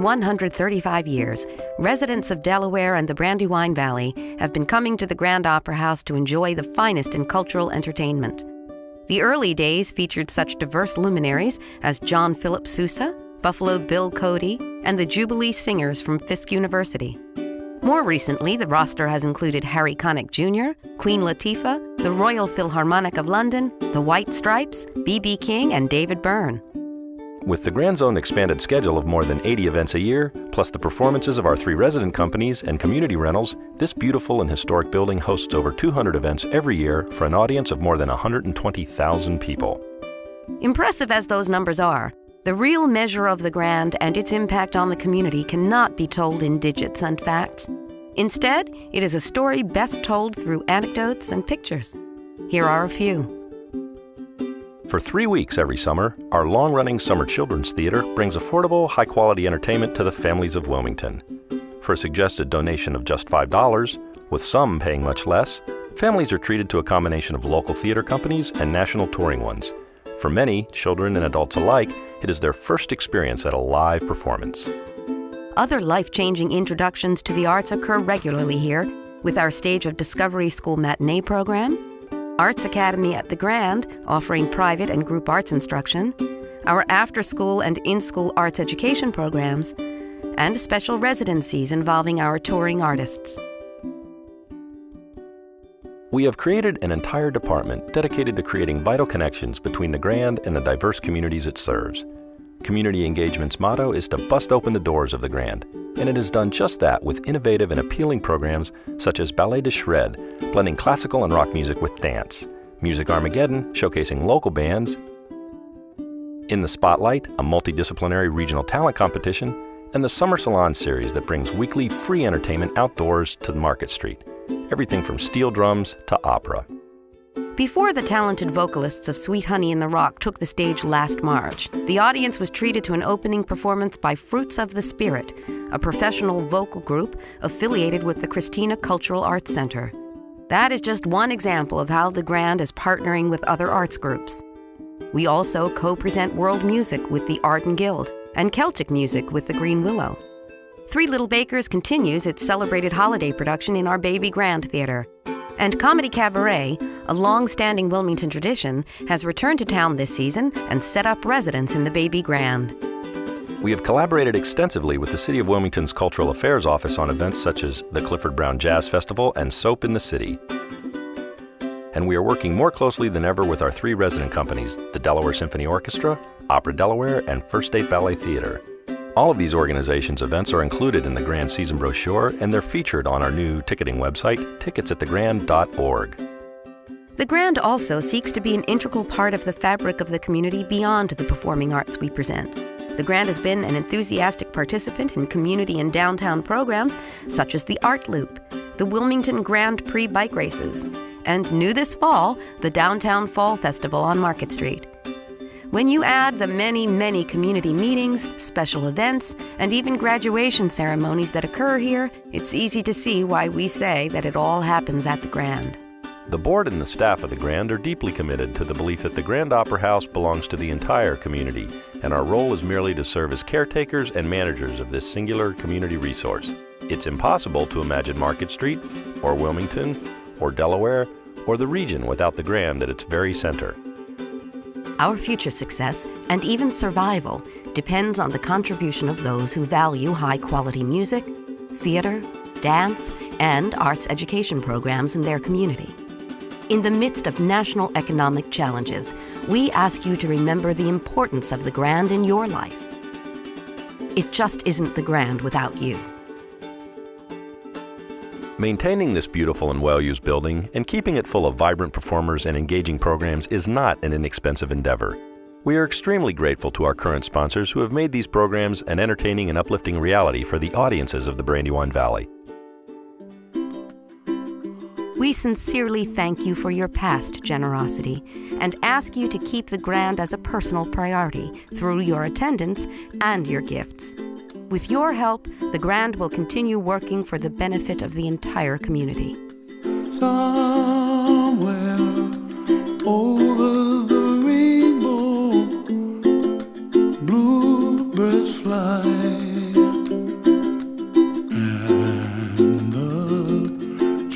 135 years, residents of Delaware and the Brandywine Valley have been coming to the Grand Opera House to enjoy the finest in cultural entertainment. The early days featured such diverse luminaries as John Philip Sousa, Buffalo Bill Cody, and the Jubilee Singers from Fisk University. More recently, the roster has included Harry Connick Jr., Queen Latifah, the Royal Philharmonic of London, the White Stripes, B.B. King, and David Byrne. With the Grand Zone's expanded schedule of more than 80 events a year, plus the performances of our 3 resident companies and community rentals, this beautiful and historic building hosts over 200 events every year for an audience of more than 120,000 people. Impressive as those numbers are, the real measure of the Grand and its impact on the community cannot be told in digits and facts. Instead, it is a story best told through anecdotes and pictures. Here are a few. For 3 weeks every summer, our long-running Summer Children's Theater brings affordable, high-quality entertainment to the families of Wilmington. For a suggested donation of just $5, with some paying much less, families are treated to a combination of local theater companies and national touring ones. For many, children and adults alike, it is their first experience at a live performance. Other life-changing introductions to the arts occur regularly here, with our Stage of Discovery School matinee program, Arts Academy at the Grand, offering private and group arts instruction, our after-school and in-school arts education programs, and special residencies involving our touring artists. We have created an entire department dedicated to creating vital connections between the Grand and the diverse communities it serves. Community Engagement's motto is to bust open the doors of the Grand, and it has done just that with innovative and appealing programs such as Ballet de Shred, blending classical and rock music with dance, Music Armageddon, showcasing local bands, In the Spotlight, a multidisciplinary regional talent competition, and the Summer Salon series that brings weekly free entertainment outdoors to Market Street, everything from steel drums to opera. Before the talented vocalists of Sweet Honey in the Rock took the stage last March, the audience was treated to an opening performance by Fruits of the Spirit, a professional vocal group affiliated with the Christina Cultural Arts Center. That is just one example of how the Grand is partnering with other arts groups. We also co-present world music with the Arden Guild and Celtic music with the Green Willow. Three Little Bakers continues its celebrated holiday production in our Baby Grand Theater. And Comedy Cabaret, a long-standing Wilmington tradition, has returned to town this season and set up residence in the Baby Grand. We have collaborated extensively with the City of Wilmington's Cultural Affairs Office on events such as the Clifford Brown Jazz Festival and Soap in the City. And we are working more closely than ever with our 3 resident companies, the Delaware Symphony Orchestra, Opera Delaware, and First State Ballet Theater. All of these organizations' events are included in the Grand Season brochure, and they're featured on our new ticketing website, ticketsatthegrand.org. The Grand also seeks to be an integral part of the fabric of the community beyond the performing arts we present. The Grand has been an enthusiastic participant in community and downtown programs such as the Art Loop, the Wilmington Grand Prix bike races, and new this fall, the Downtown Fall Festival on Market Street. When you add the many, many community meetings, special events, and even graduation ceremonies that occur here, it's easy to see why we say that it all happens at the Grand. The board and the staff of the Grand are deeply committed to the belief that the Grand Opera House belongs to the entire community, and our role is merely to serve as caretakers and managers of this singular community resource. It's impossible to imagine Market Street, or Wilmington, or Delaware, or the region without the Grand at its very center. Our future success, and even survival, depends on the contribution of those who value high-quality music, theater, dance, and arts education programs in their community. In the midst of national economic challenges, we ask you to remember the importance of the Grand in your life. It just isn't the Grand without you. Maintaining this beautiful and well-used building and keeping it full of vibrant performers and engaging programs is not an inexpensive endeavor. We are extremely grateful to our current sponsors who have made these programs an entertaining and uplifting reality for the audiences of the Brandywine Valley. We sincerely thank you for your past generosity and ask you to keep the Grand as a personal priority through your attendance and your gifts. With your help, the Grand will continue working for the benefit of the entire community. Somewhere over the rainbow, bluebirds fly.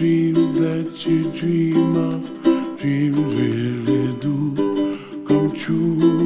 dreams that you dream of, dreams really do come true.